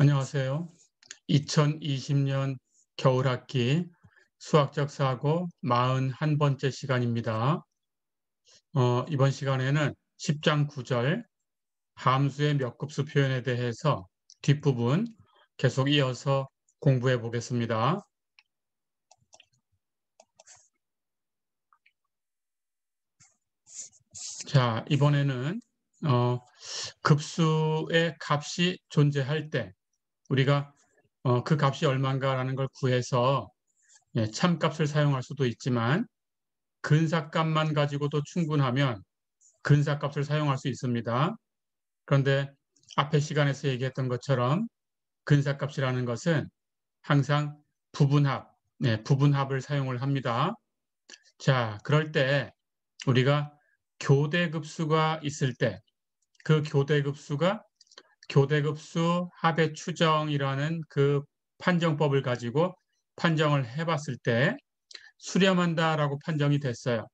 안녕하세요. 2020년 겨울학기 수학적 사고 41번째 시간입니다. 이번 시간에는 10장 9절 함수의 몇 급수 표현에 대해서 뒷부분 계속 이어서 공부해 보겠습니다. 자, 이번에는 급수의 값이 존재할 때 우리가 그 값이 얼마인가라는 걸 구해서 참값을 사용할 수도 있지만 근사값만 가지고도 충분하면 근사값을 사용할 수 있습니다. 그런데 앞에 시간에서 얘기했던 것처럼 근사값이라는 것은 항상 부분합, 부분합을 사용을 합니다. 자, 그럴 때 우리가 교대급수가 있을 때 그 교대급수가 교대급수 합의 추정이라는 그 판정법을 가지고 판정을 해봤을 때 수렴한다라고 판정이 됐어요.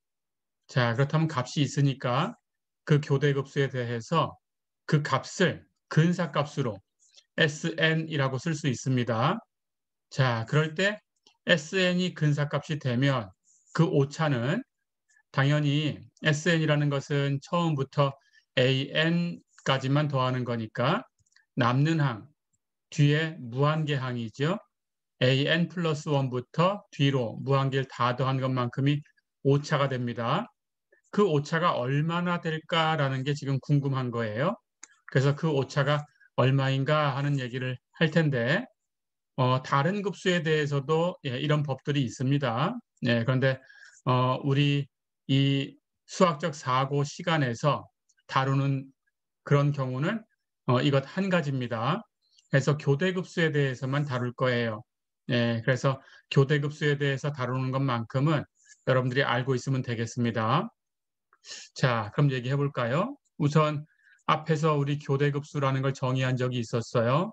자, 그렇다면 값이 있으니까 그 교대급수에 대해서 그 값을 근사값으로 SN이라고 쓸 수 있습니다. 자, 그럴 때 SN이 근사값이 되면 그 오차는 당연히 SN이라는 것은 처음부터 AN까지만 더하는 거니까 남는 항, 뒤에 무한계항이죠. AN 플러스 1부터 뒤로 무한계를 다 더한 것만큼이 오차가 됩니다. 그 오차가 얼마나 될까라는 게 지금 궁금한 거예요. 그래서 그 오차가 얼마인가 하는 얘기를 할 텐데, 다른 급수에 대해서도 이런 법들이 있습니다. 그런데 우리 이 수학적 사고 시간에서 다루는 그런 경우는 이것 한 가지입니다. 그래서 교대급수에 대해서만 다룰 거예요. 그래서 교대급수에 대해서 다루는 것만큼은 여러분들이 알고 있으면 되겠습니다. 자, 그럼 얘기해 볼까요? 우선 앞에서 우리 교대급수라는 걸 정의한 적이 있었어요.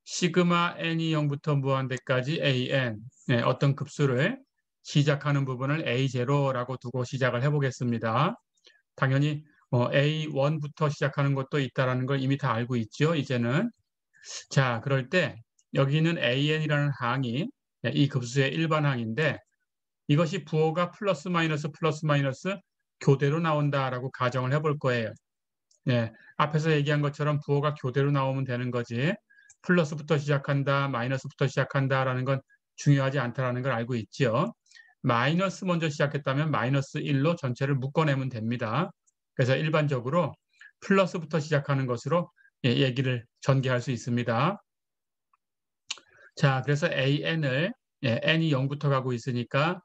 시그마 n이 0부터 무한대까지 an, 어떤 급수를 시작하는 부분을 a0라고 두고 시작을 해보겠습니다. 당연히 a1부터 시작하는 것도 있다는 걸 이미 다 알고 있죠, 이제는. 자, 그럴 때 여기 있는 an이라는 항이 이 급수의 일반항인데 이것이 부호가 플러스 마이너스 교대로 나온다라고 가정을 해볼 거예요. 앞에서 얘기한 것처럼 부호가 교대로 나오면 되는 거지. 플러스부터 시작한다, 마이너스부터 시작한다라는 건 중요하지 않다라는 걸 알고 있죠. 마이너스 먼저 시작했다면 마이너스 1로 전체를 묶어내면 됩니다. 그래서 일반적으로 플러스부터 시작하는 것으로 얘기를 전개할 수 있습니다. 자, 그래서 an을 n이 0부터 가고 있으니까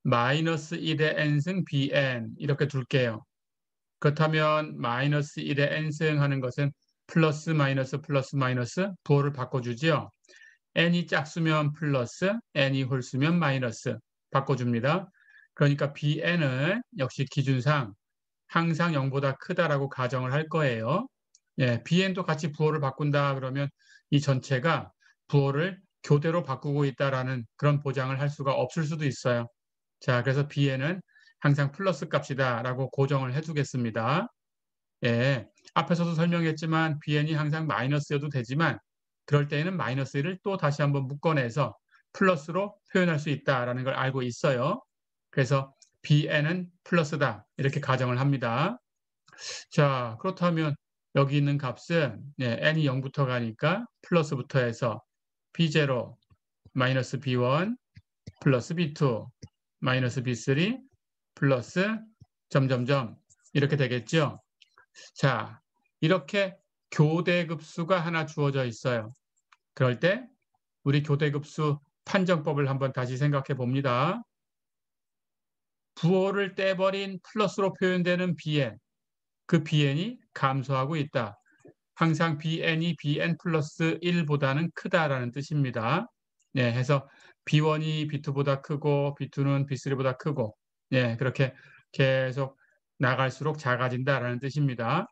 마이너스 1의 n승 bn 이렇게 둘게요. 그렇다면 마이너스 1의 n승 하는 것은 플러스 마이너스 부호를 바꿔주죠. n이 짝수면 플러스, n이 홀수면 마이너스 바꿔줍니다. 그러니까 bn을 역시 기준상 항상 0보다 크다라고 가정을 할 거예요. bn도 같이 부호를 바꾼다 그러면 이 전체가 부호를 교대로 바꾸고 있다라는 그런 보장을 할 수가 없을 수도 있어요. 자, 그래서 bn은 항상 플러스 값이다라고 고정을 해두겠습니다. 앞에서도 설명했지만 bn이 항상 마이너스여도 되지만 그럴 때에는 마이너스 1을 또 다시 한번 묶어내서 플러스로 표현할 수 있다라는 걸 알고 있어요. 그래서 bn은 플러스다 이렇게 가정을 합니다. 자, 그렇다면 여기 있는 값은 n이 0부터 가니까 플러스부터 해서 b0 마이너스 b1 플러스 b2 마이너스 b3 플러스 점점점 이렇게 되겠죠. 자, 이렇게 교대급수가 하나 주어져 있어요. 그럴 때 우리 교대급수 판정법을 한번 다시 생각해 봅니다. 부호를 떼버린 플러스로 표현되는 bn, 그 bn이 감소하고 있다. 항상 bn이 bn 플러스 1보다는 크다라는 뜻입니다. 해서 b1이 b2보다 크고 b2는 b3보다 크고 그렇게 계속 나갈수록 작아진다라는 뜻입니다.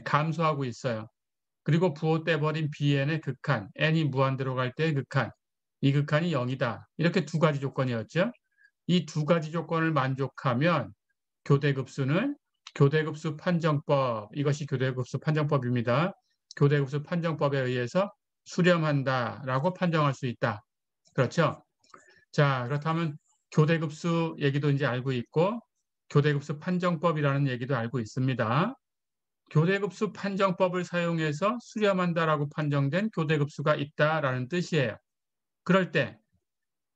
감소하고 있어요. 그리고 부호 떼버린 bn의 극한, n이 무한대로 갈 때의 극한, 이 극한이 0이다. 이렇게 두 가지 조건이었죠. 이 두 가지 조건을 만족하면 교대급수는 교대급수 판정법, 이것이 교대급수 판정법입니다. 교대급수 판정법에 의해서 수렴한다라고 판정할 수 있다. 그렇죠? 자, 그렇다면 교대급수 얘기도 이제 알고 있고 교대급수 판정법이라는 얘기도 알고 있습니다. 교대급수 판정법을 사용해서 수렴한다라고 판정된 교대급수가 있다라는 뜻이에요. 그럴 때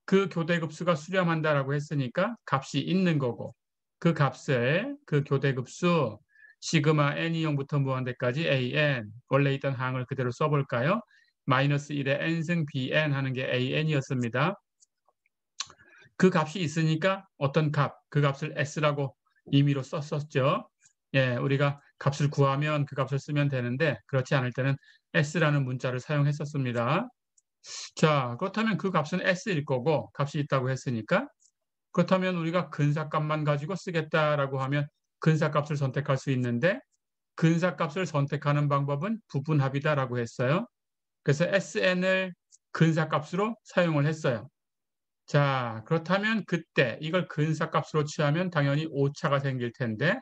그 교대급수가 수렴한다라고 했으니까 값이 있는 거고 그 값을 그 교대급수 시그마 n이 0부터 무한대까지 an 원래 있던 항을 그대로 써볼까요? 마이너스 1의 n승 bn 하는 게 an이었습니다. 그 값이 있으니까 어떤 값, 그 값을 s라고 임의로 썼었죠. 예, 우리가 값을 구하면 그 값을 쓰면 되는데 그렇지 않을 때는 s라는 문자를 사용했었습니다. 자, 그렇다면 그 값은 s일 거고 값이 있다고 했으니까 그렇다면 우리가 근사값만 가지고 쓰겠다라고 하면 근사값을 선택할 수 있는데 근사값을 선택하는 방법은 부분합이다라고 했어요. 그래서 sn을 근사값으로 사용을 했어요. 자, 그렇다면 그때 이걸 근사값으로 취하면 당연히 오차가 생길 텐데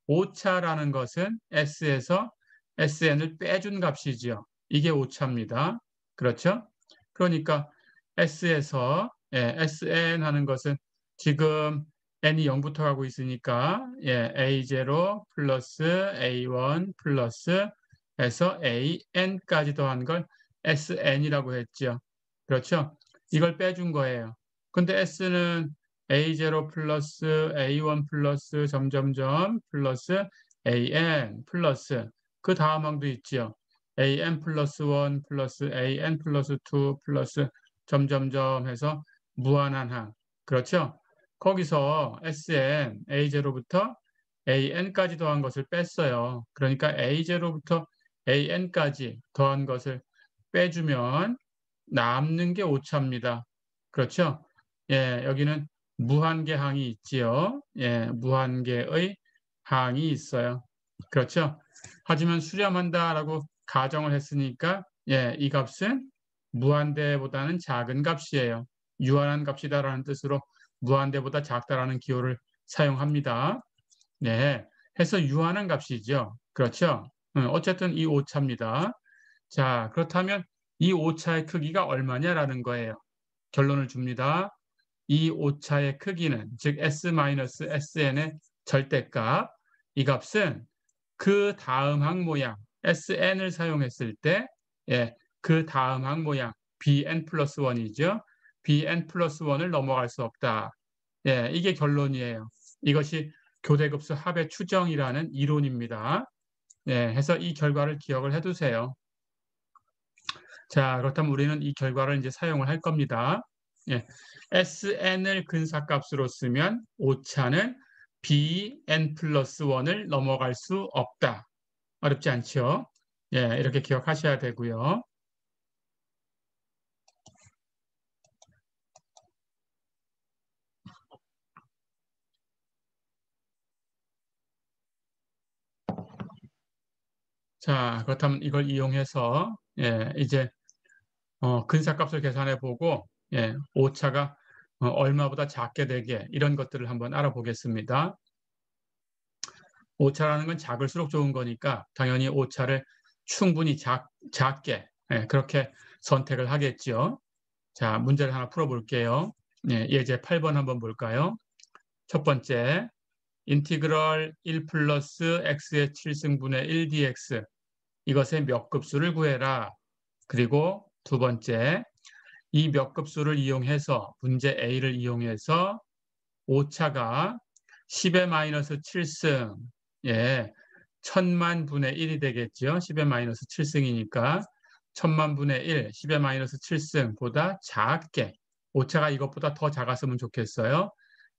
오차라는 것은 s에서 sn을 빼준 값이지요. 이게 오차입니다. 그렇죠? 그러니까 s에서 sn 하는 것은 지금 n이 0부터 가고 있으니까 a0 플러스 a1 플러스 해서 an까지 더한 걸 sn이라고 했죠. 그렇죠? 이걸 빼준 거예요. 근데 s는 a0 플러스 a1 플러스 점점점 플러스 an 플러스 그 다음 항도 있죠. an 플러스 1 플러스 an 플러스 2 플러스 점점점 해서 무한한 항. 그렇죠? 거기서 sn a0부터 an까지 더한 것을 뺐어요. 그러니까 a0부터 an까지 더한 것을 빼주면 남는 게 오차입니다. 그렇죠? 예, 여기는 무한계 항이 있지요. 예, 무한계의 항이 있어요. 그렇죠? 하지만 수렴한다라고 가정을 했으니까 이 값은 무한대보다는 작은 값이에요. 유한한 값이다라는 뜻으로 무한대보다 작다라는 기호를 사용합니다. 네, 해서 유한한 값이죠. 그렇죠? 어쨌든 이 오차입니다. 자, 그렇다면 이 오차의 크기가 얼마냐라는 거예요. 결론을 줍니다. 이 오차의 크기는 즉 s-sn의 절대값 이 값은 그 다음 항 모양 sn을 사용했을 때 그 다음 항 모양 bn 플러스 1이죠. bn 플러스 1을 넘어갈 수 없다. 이게 결론이에요. 이것이 교대급수 합의 추정이라는 이론입니다. 해서 이 결과를 기억을 해두세요. 자, 그렇다면 우리는 이 결과를 이제 사용을 할 겁니다. sn을 근사값으로 쓰면 오차는 bn 플러스 1을 넘어갈 수 없다. 어렵지 않죠? 이렇게 기억하셔야 되고요. 자, 그렇다면 이걸 이용해서 이제 근사값을 계산해 보고 오차가 얼마보다 작게 되게 이런 것들을 한번 알아보겠습니다. 오차라는 건 작을수록 좋은 거니까 당연히 오차를 충분히 작게 그렇게 선택을 하겠죠. 자, 문제를 하나 풀어볼게요. 예제 8번 한번 볼까요? 첫 번째, 인티그럴 1 플러스 x의 7승분의 1 dx 이것의 몇 급수를 구해라. 그리고 두 번째, 이 몇 급수를 이용해서 문제 A를 이용해서 오차가 10의 마이너스 7승, 1000만 분의 1이 되겠죠. 10의 마이너스 7승이니까 1000만 분의 1, 10의 마이너스 7승보다 작게, 오차가 이것보다 더 작았으면 좋겠어요.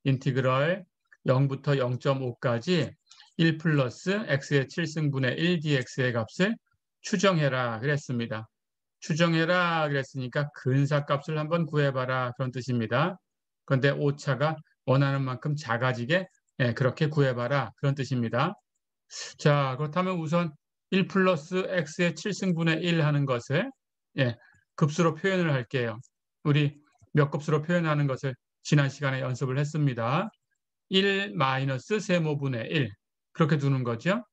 인티그럴 0부터 0.5까지 1 플러스 x의 7승분의 1 dx의 값을 추정해라 그랬습니다. 추정해라 그랬으니까 근사값을 한번 구해봐라 그런 뜻입니다. 그런데 오차가 원하는 만큼 작아지게 그렇게 구해봐라 그런 뜻입니다. 자, 그렇다면 우선 1 플러스 x의 7승분의 1 하는 것을 급수로 표현을 할게요. 우리 몇 급수로 표현하는 것을 지난 시간에 연습을 했습니다. 1 마이너스 세모분의 1 그렇게 두는 거죠.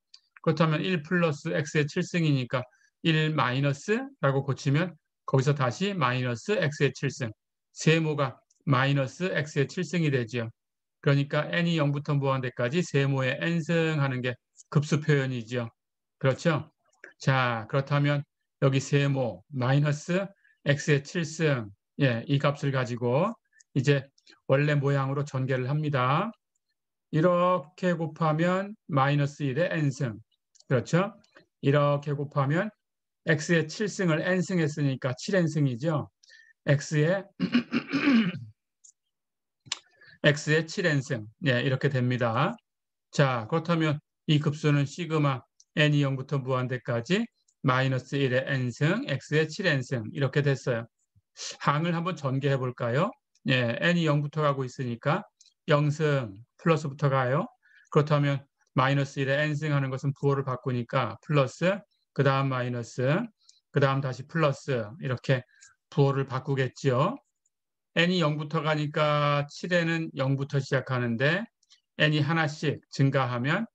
그렇다면 1 플러스 x의 7승이니까 1 마이너스라고 고치면 거기서 다시 마이너스 x의 7승. 세모가 마이너스 x의 7승이 되죠. 그러니까 n이 0부터 무한대까지 세모의 n승 하는 게 급수 표현이죠. 그렇죠? 자, 그렇다면 여기 세모 마이너스 x의 7승, 예, 이 값을 가지고 이제 원래 모양으로 전개를 합니다. 이렇게 곱하면 마이너스 1의 n승. 그렇죠? 이렇게 곱하면 x의 7승을 n승 했으니까 7n승이죠. x의 x의 7n승. 예, 이렇게 됩니다. 자, 그렇다면 이 급수는 시그마 n이 0부터 무한대까지 마이너스 1의 n승, x의 7n승 이렇게 됐어요. 항을 한번 전개해 볼까요? 예, n이 0부터 가고 있으니까 0승 플러스부터 가요. 그렇다면 마이너스 1의 n승 하는 것은 부호를 바꾸니까 플러스, 그 다음 마이너스, 그 다음 다시 플러스 이렇게 부호를 바꾸겠죠. n이 0부터 가니까 7에는 0부터 시작하는데 n이 하나씩 증가하면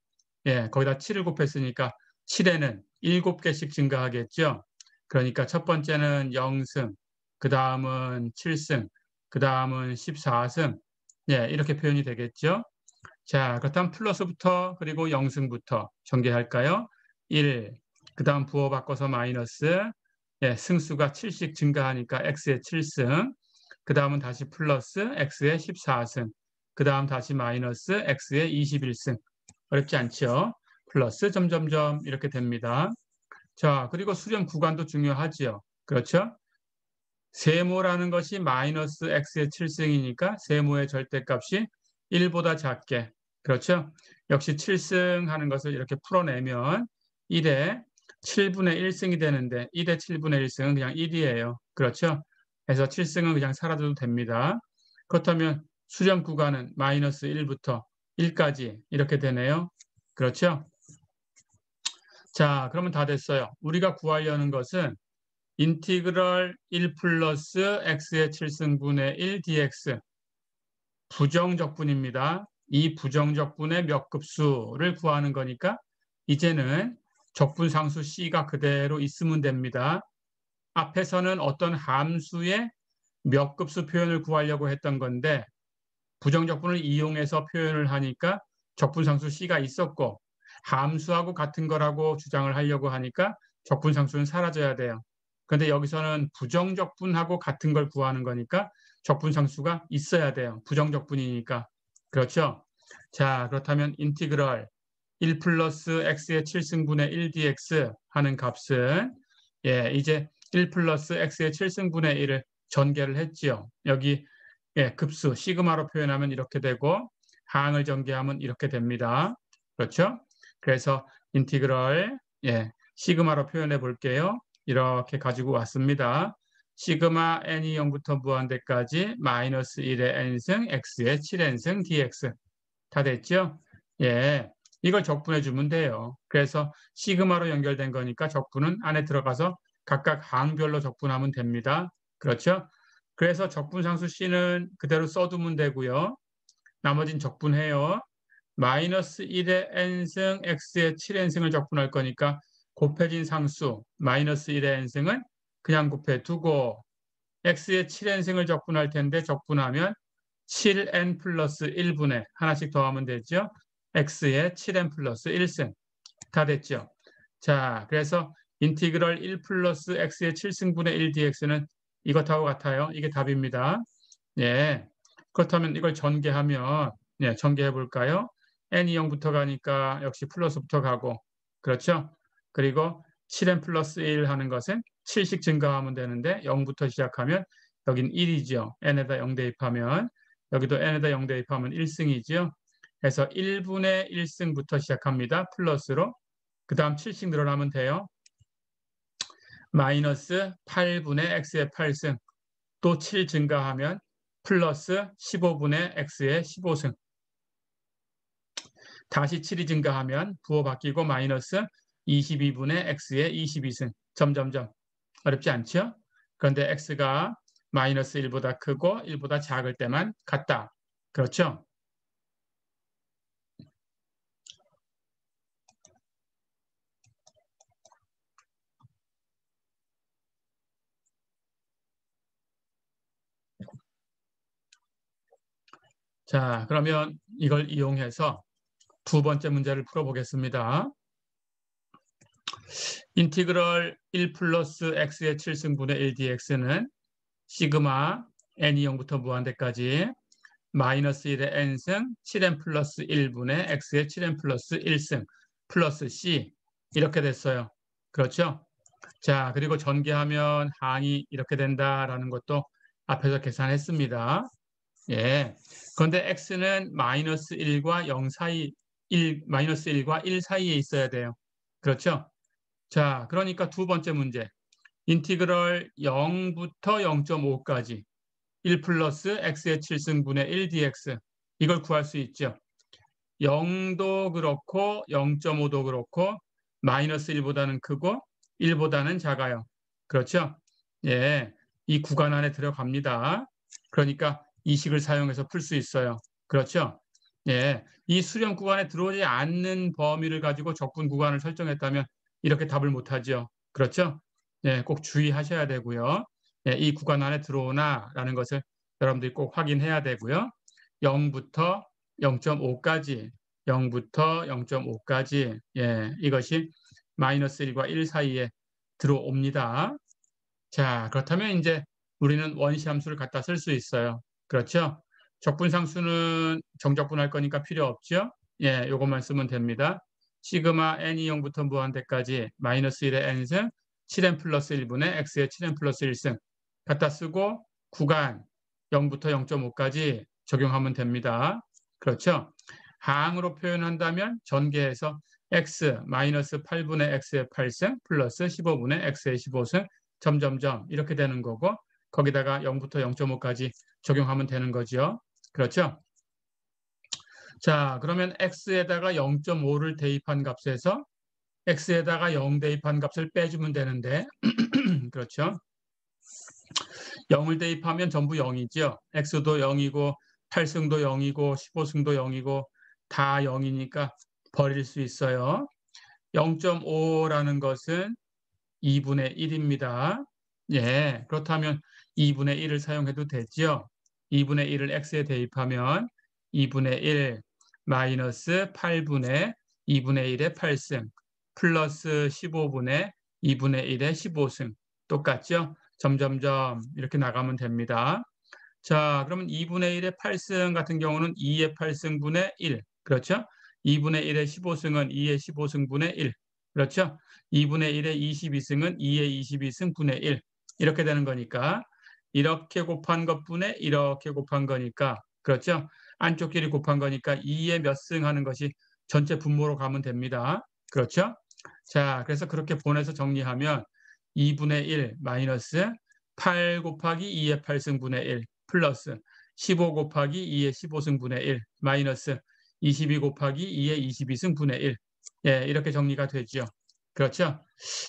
예, 거기다 7을 곱했으니까 7에는 7개씩 증가하겠죠. 그러니까 첫 번째는 0승, 그 다음은 7승, 그 다음은 14승. 예, 이렇게 표현이 되겠죠. 자, 그렇다면 플러스부터 그리고 0승부터 전개할까요? 1, 그 다음 부호 바꿔서 마이너스, 예, 승수가 7씩 증가하니까 x의 7승, 그 다음은 다시 플러스 x의 14승, 그 다음 다시 마이너스 x의 21승. 어렵지 않죠? 플러스 점점점 이렇게 됩니다. 자, 그리고 수렴 구간도 중요하지요. 그렇죠? 세모라는 것이 마이너스 x의 7승이니까 세모의 절대값이 1보다 작게. 그렇죠? 역시 7승 하는 것을 이렇게 풀어내면 1의 7분의 1승이 되는데 1의 7분의 1승은 그냥 1이에요. 그렇죠? 그래서 7승은 그냥 사라져도 됩니다. 그렇다면 수렴 구간은 마이너스 1부터 1까지 이렇게 되네요. 그렇죠? 자, 그러면 다 됐어요. 우리가 구하려는 것은 인티그럴 1 플러스 x의 7승분의 1 dx 부정적분입니다. 이 부정적분의 몇 급수를 구하는 거니까 이제는 적분상수 c가 그대로 있으면 됩니다. 앞에서는 어떤 함수의 몇 급수 표현을 구하려고 했던 건데 부정적분을 이용해서 표현을 하니까 적분상수 c가 있었고 함수하고 같은 거라고 주장을 하려고 하니까 적분상수는 사라져야 돼요. 그런데 여기서는 부정적분하고 같은 걸 구하는 거니까 적분상수가 있어야 돼요. 부정적분이니까. 그렇죠? 자, 그렇다면 인티그럴 1 플러스 x의 7승분의 1 dx 하는 값은 예, 이제 1 플러스 x의 7승분의 1을 전개를 했지요. 여기 예, 급수 시그마로 표현하면 이렇게 되고 항을 전개하면 이렇게 됩니다. 그렇죠? 그래서 인티그럴 예, 시그마로 표현해 볼게요. 이렇게 가지고 왔습니다. 시그마 n이 0부터 무한대까지 마이너스 1의 n승 x의 7n승 dx 다 됐죠? 예, 이걸 적분해 주면 돼요. 그래서 시그마로 연결된 거니까 적분은 안에 들어가서 각각 항별로 적분하면 됩니다. 그렇죠? 그래서 적분상수 C는 그대로 써두면 되고요. 나머진 적분해요. 마이너스 1의 n승 x의 7n승을 적분할 거니까 곱해진 상수 마이너스 1의 n승은 그냥 곱해두고 x의 7n승을 적분할 텐데 적분하면 7n 플러스 1분의 하나씩 더하면 되죠. x의 7n 플러스 1승 다 됐죠. 자, 그래서 인티그럴 1 플러스 x의 7승분의 1 dx는 이것하고 같아요. 이게 답입니다. 예. 그렇다면 이걸 전개하면 예, 전개해 볼까요? n이 0부터 가니까 역시 플러스부터 가고 그렇죠? 그리고 7n 플러스 1 하는 것은 7씩 증가하면 되는데 0부터 시작하면 여긴 1이죠. n에다 0 대입하면 여기도 n에다 0 대입하면 1승이죠. 그래서 1분의 1승부터 시작합니다. 플러스로. 그 다음 7씩 늘어나면 돼요. 마이너스 8분의 x의 8승. 또 7 증가하면 플러스 15분의 x의 15승. 다시 7이 증가하면 부호 바뀌고 마이너스 22분의 x의 22승. 점점점. 어렵지 않죠? 그런데 x가 마이너스 1보다 크고 1보다 작을 때만 같다. 그렇죠? 자, 그러면 이걸 이용해서 두 번째 문제를 풀어보겠습니다. 인티그럴 1 플러스 x의 7승분의 1 dx는 시그마 n이 0부터 무한대까지 마이너스 1의 n승 7n 플러스 1분의 x의 7n 플러스 1승 플러스 c 이렇게 됐어요. 그렇죠? 자, 그리고 전개하면 항이 이렇게 된다라는 것도 앞에서 계산했습니다. 예. 그런데 x는 마이너스 1과 0 사이, 마이너스 1과 1 사이에 있어야 돼요. 그렇죠? 자, 그러니까 두 번째 문제. 인티그럴 0부터 0.5까지 1 플러스 x의 7승분의 1 dx 이걸 구할 수 있죠. 0도 그렇고 0.5도 그렇고 마이너스 1보다는 크고 1보다는 작아요. 그렇죠? 예, 이 구간 안에 들어갑니다. 그러니까 이 식을 사용해서 풀 수 있어요. 그렇죠? 예, 이 수렴 구간에 들어오지 않는 범위를 가지고 적분 구간을 설정했다면 이렇게 답을 못하죠. 그렇죠? 예, 꼭 주의하셔야 되고요. 예, 이 구간 안에 들어오나라는 것을 여러분들이 꼭 확인해야 되고요. 0부터 0.5까지 0부터 0.5까지 예, 이것이 마이너스 1과 1 사이에 들어옵니다. 자, 그렇다면 이제 우리는 원시 함수를 갖다 쓸 수 있어요. 그렇죠? 적분상수는 정적분할 거니까 필요 없죠? 예, 요것만 쓰면 됩니다. 시그마 n이 0부터 무한대까지 마이너스 1의 n승 7n 플러스 1분의 x의 7n 플러스 1승 갖다 쓰고 구간 0부터 0.5까지 적용하면 됩니다. 그렇죠? 항으로 표현한다면 전개해서 x 마이너스 8분의 x의 8승 플러스 15분의 x의 15승 점점점 이렇게 되는 거고 거기다가 0부터 0.5까지 적용하면 되는 거죠. 그렇죠? 자, 그러면 x에다가 0.5를 대입한 값에서 x에다가 0 대입한 값을 빼주면 되는데 그렇죠? 0을 대입하면 전부 0이죠. x도 0이고 8승도 0이고 15승도 0이고 다 0이니까 버릴 수 있어요. 0.5라는 것은 2분의 1입니다. 예, 그렇다면 2분의 1을 사용해도 되죠. 2분의 1을 x에 대입하면 2분의 1 마이너스 8분의 2분의 1의 8승 플러스 15분의 2분의 1의 15승 똑같죠? 점점점 이렇게 나가면 됩니다. 자, 그러면 2분의 1의 8승 같은 경우는 2의 8승분의 1. 그렇죠? 2분의 1의 15승은 2의 15승분의 1. 그렇죠? 2분의 1의 22승은 2의 22승분의 1. 이렇게 되는 거니까 이렇게 곱한 것분에 이렇게 곱한 거니까 그렇죠? 안쪽 길이 곱한 거니까 2의 몇 승 하는 것이 전체 분모로 가면 됩니다. 그렇죠? 자, 그래서 그렇게 보내서 정리하면 2분의 1 마이너스 8 곱하기 2의 8승분의 1 플러스 15 곱하기 2의 15승분의 1 마이너스 22 곱하기 2의 22승분의 1 예, 이렇게 정리가 되죠. 그렇죠?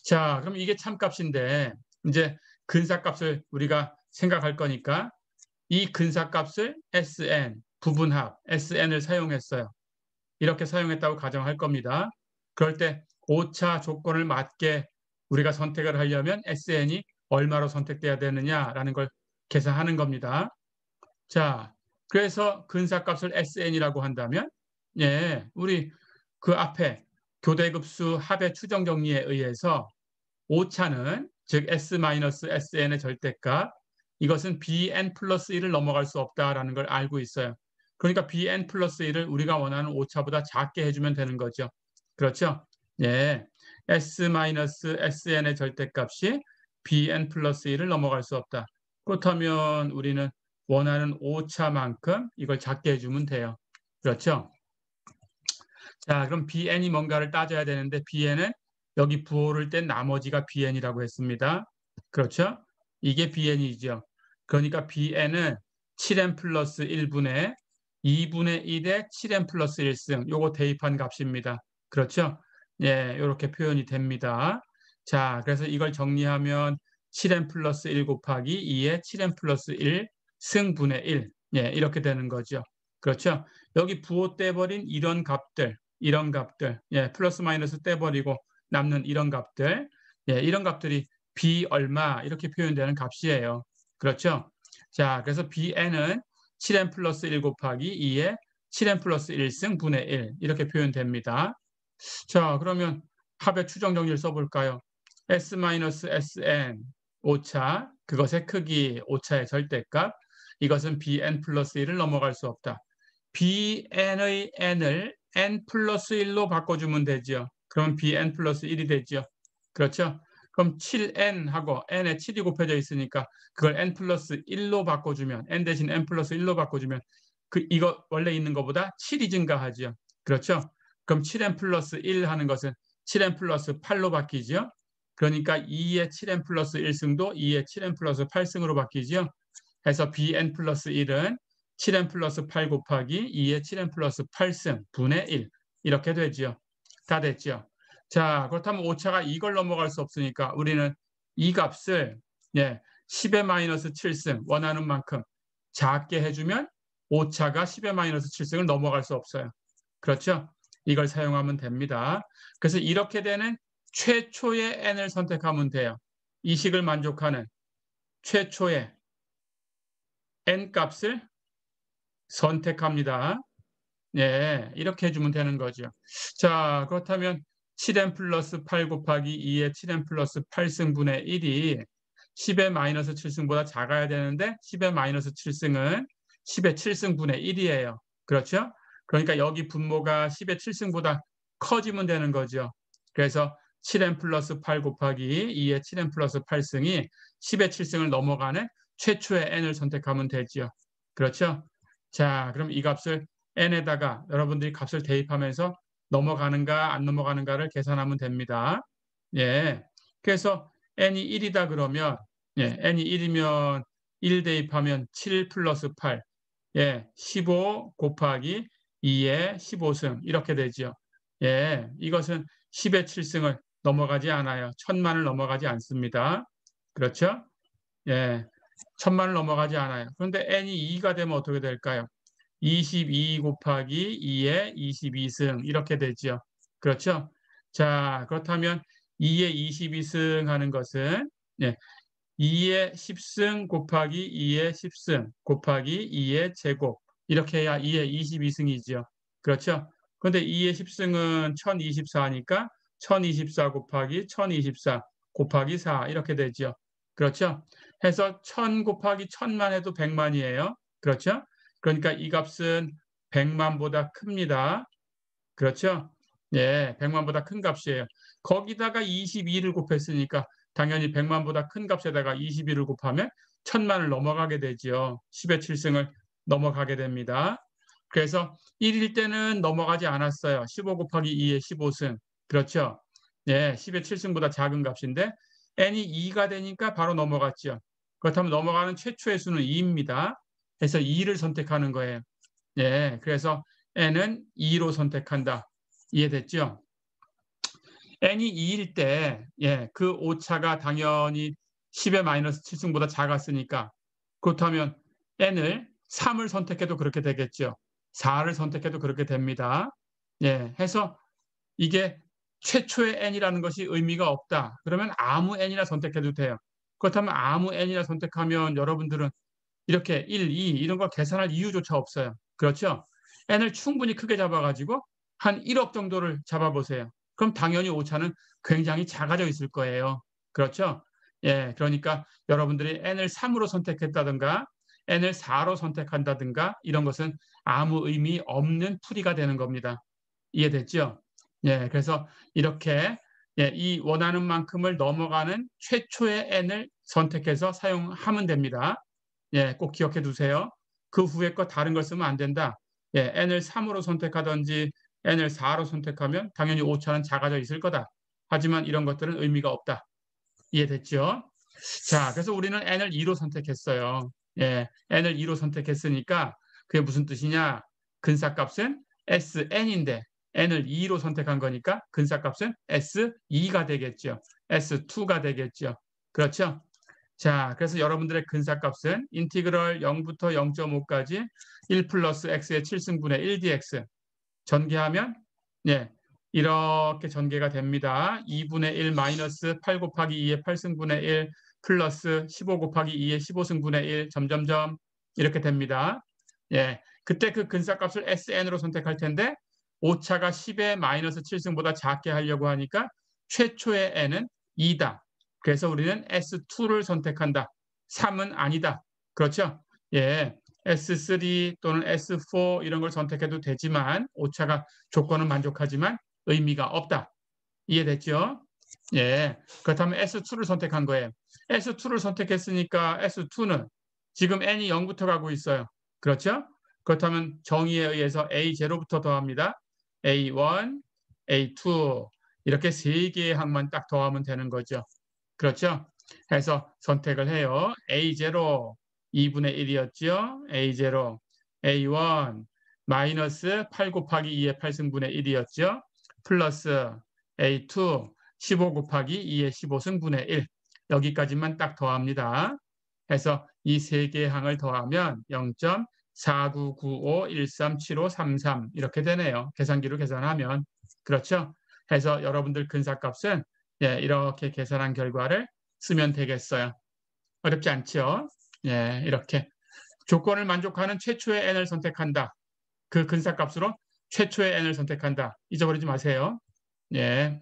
자, 그럼 이게 참값인데 이제 근사값을 우리가 생각할 거니까 이 근사값을 Sn, 부분합, Sn을 사용했어요. 이렇게 사용했다고 가정할 겁니다. 그럴 때 오차 조건을 맞게 우리가 선택을 하려면 SN이 얼마로 선택돼야 되느냐라는 걸 계산하는 겁니다. 자, 그래서 근사값을 SN이라고 한다면 예, 우리 그 앞에 교대급수 합의 추정 정리에 의해서 오차는 즉 S-SN의 절대값 이것은 BN 플러스 1을 넘어갈 수 없다라는 걸 알고 있어요. 그러니까 BN 플러스 1을 우리가 원하는 오차보다 작게 해주면 되는 거죠. 그렇죠? 예, S-SN의 절대값이 BN 플러스 1을 넘어갈 수 없다. 그렇다면 우리는 원하는 오차만큼 이걸 작게 해주면 돼요. 그렇죠? 자, 그럼 BN이 뭔가를 따져야 되는데 BN은 여기 부호를 뗀 나머지가 BN이라고 했습니다. 그렇죠? 이게 BN이죠. 그러니까 BN은 7n 플러스 1분의 2분의 1의 7n 플러스 1승 요거 대입한 값입니다. 그렇죠? 예, 이렇게 표현이 됩니다. 자, 그래서 이걸 정리하면 7n 플러스 1 곱하기 2의 7n 플러스 1 승분의 1 예, 이렇게 되는 거죠. 그렇죠? 여기 부호 떼버린 이런 값들 예, 플러스 마이너스 떼버리고 남는 이런 값들, 예, 이런 값들이 B 얼마 이렇게 표현되는 값이에요. 그렇죠? 자, 그래서 BN은 7n 플러스 1 곱하기 2의 7n 플러스 1승 분의 1 이렇게 표현됩니다. 자, 그러면 합의 추정 정리를 써볼까요? S-SN 오차, 그것의 크기, 오차의 절대값, 이것은 bn 플러스 1을 넘어갈 수 없다. bn의 n을 n 플러스 1로 바꿔주면 되죠. 그럼 bn 플러스 1이 되죠. 그렇죠? 그럼 7n하고 n에 7이 곱해져 있으니까 그걸 n 플러스 1로 바꿔주면 n 대신 n 플러스 1로 바꿔주면 이거 원래 있는 것보다 7이 증가하죠. 그렇죠? 그럼 7n 플러스 1 하는 것은 7n 플러스 8로 바뀌죠. 그러니까 2의 7n 플러스 1승도 2의 7n 플러스 8승으로 바뀌죠. 해서 bn 플러스 1은 7n 플러스 8 곱하기 2의 7n 플러스 8승 분의 1 이렇게 되죠. 다 됐죠. 자, 그렇다면 오차가 이걸 넘어갈 수 없으니까 우리는 이 값을 10의 마이너스 7승 원하는 만큼 작게 해주면 오차가 10의 마이너스 7승을 넘어갈 수 없어요. 그렇죠? 이걸 사용하면 됩니다. 그래서 이렇게 되는 최초의 n을 선택하면 돼요. 이 식을 만족하는 최초의 n 값을 선택합니다. 네, 이렇게 해주면 되는 거죠. 자, 그렇다면 7n 플러스 8 곱하기 2의 7n 플러스 8승분의 1이 10의 마이너스 7승보다 작아야 되는데 10의 마이너스 7승은 10의 7승분의 1이에요. 그렇죠? 그러니까 여기 분모가 10의 7승보다 커지면 되는 거죠. 그래서 7n 플러스 8 곱하기 2의 7n 플러스 8승이 10의 7승을 넘어가는 최초의 n을 선택하면 되죠. 그렇죠? 자, 그럼 이 값을 n에다가 여러분들이 값을 대입하면서 넘어가는가 안 넘어가는가를 계산하면 됩니다. 예. 그래서 n이 1이다 그러면 n이 1이면 1 대입하면 7 플러스 8 15 곱하기 2의 15승 이렇게 되죠. 예. 이것은 10의 7승을 넘어가지 않아요. 1000만을 넘어가지 않습니다. 그렇죠? 예. 1000만을 넘어가지 않아요. 그런데 n이 2가 되면 어떻게 될까요? 22 곱하기 2의 22승 이렇게 되죠. 그렇죠? 자, 그렇다면 2의 22승 하는 것은 2의 10승 곱하기 2의 10승 곱하기 2의 제곱 이렇게 해야 2의 22승이죠. 그렇죠? 그런데 2의 10승은 1024니까 1024 곱하기 1024 곱하기 4 이렇게 되죠. 그렇죠? 해서 1000 곱하기 1000만 해도 100만이에요. 그렇죠? 그러니까 이 값은 100만보다 큽니다. 그렇죠? 예, 100만보다 큰 값이에요. 거기다가 22를 곱했으니까 당연히 100만보다 큰 값에다가 22를 곱하면 1000만을 넘어가게 되죠. 10의 7승을 넘어가게 됩니다. 그래서 1일 때는 넘어가지 않았어요. 15 곱하기 2의 15승. 그렇죠? 예, 10의 7승보다 작은 값인데 n이 2가 되니까 바로 넘어갔죠. 그렇다면 넘어가는 최초의 수는 2입니다. 그래서 2를 선택하는 거예요. 예, 그래서 n은 2로 선택한다. 이해됐죠? n이 2일 때, 그 오차가 당연히 10의 마이너스 7승보다 작았으니까 그렇다면 n을 3을 선택해도 그렇게 되겠죠. 4를 선택해도 그렇게 됩니다. 해서 이게 최초의 n이라는 것이 의미가 없다. 그러면 아무 n이나 선택해도 돼요. 그렇다면 아무 n이나 선택하면 여러분들은 이렇게 1, 2 이런 걸 계산할 이유조차 없어요. 그렇죠? n을 충분히 크게 잡아가지고 한 1억 정도를 잡아보세요. 그럼 당연히 오차는 굉장히 작아져 있을 거예요. 그렇죠? 그러니까 여러분들이 n을 3으로 선택했다든가 n을 4로 선택한다든가 이런 것은 아무 의미 없는 풀이가 되는 겁니다. 이해됐죠? 그래서 이렇게 이 원하는 만큼을 넘어가는 최초의 n을 선택해서 사용하면 됩니다. 꼭 기억해 두세요. 그 후에 거 다른 걸 쓰면 안 된다. n을 3으로 선택하든지 n을 4로 선택하면 당연히 오차는 작아져 있을 거다. 하지만 이런 것들은 의미가 없다. 이해됐죠? 자, 그래서 우리는 n을 2로 선택했어요. n을 2로 선택했으니까 그게 무슨 뜻이냐? 근사값은 sn인데 n을 2로 선택한 거니까 근사값은 s2가 되겠죠. s2가 되겠죠. 그렇죠? 자, 그래서 여러분들의 근사값은 인티그럴 0부터 0.5까지 1 플러스 x의 7승분의 1dx 전개하면 이렇게 전개가 됩니다. 2분의 1 마이너스 8 곱하기 2의 8승분의 1 플러스 15 곱하기 2의 15승분의 1 점점점 이렇게 됩니다. 예, 그때 그 근사값을 SN으로 선택할 텐데 오차가 10의 마이너스 7승보다 작게 하려고 하니까 최초의 n은 2다. 그래서 우리는 S2를 선택한다. 3은 아니다. 그렇죠? 예, S3 또는 S4 이런 걸 선택해도 되지만 오차가 조건은 만족하지만 의미가 없다. 이해됐죠? 예, 그렇다면 S2를 선택한 거예요. S2를 선택했으니까 S2는 지금 n이 0부터 가고 있어요. 그렇죠? 그렇다면 정의에 의해서 A0부터 더합니다. A1, A2 이렇게 세 개의 항만 딱 더하면 되는 거죠. 그렇죠? 해서 선택을 해요. A0 2분의 1이었죠. A0 A1 마이너스 8 곱하기 2의 8승분의 1이었죠. 플러스 A2 15 곱하기 2의 15승분의 1 여기까지만 딱 더합니다. 해서 이 세 개의 항을 더하면 0.4995137533 이렇게 되네요. 계산기로 계산하면. 그렇죠? 해서 여러분들 근사값은 예, 이렇게 계산한 결과를 쓰면 되겠어요. 어렵지 않죠? 예, 이렇게 조건을 만족하는 최초의 n을 선택한다. 그 근사값으로 최초의 n을 선택한다. 잊어버리지 마세요. 예.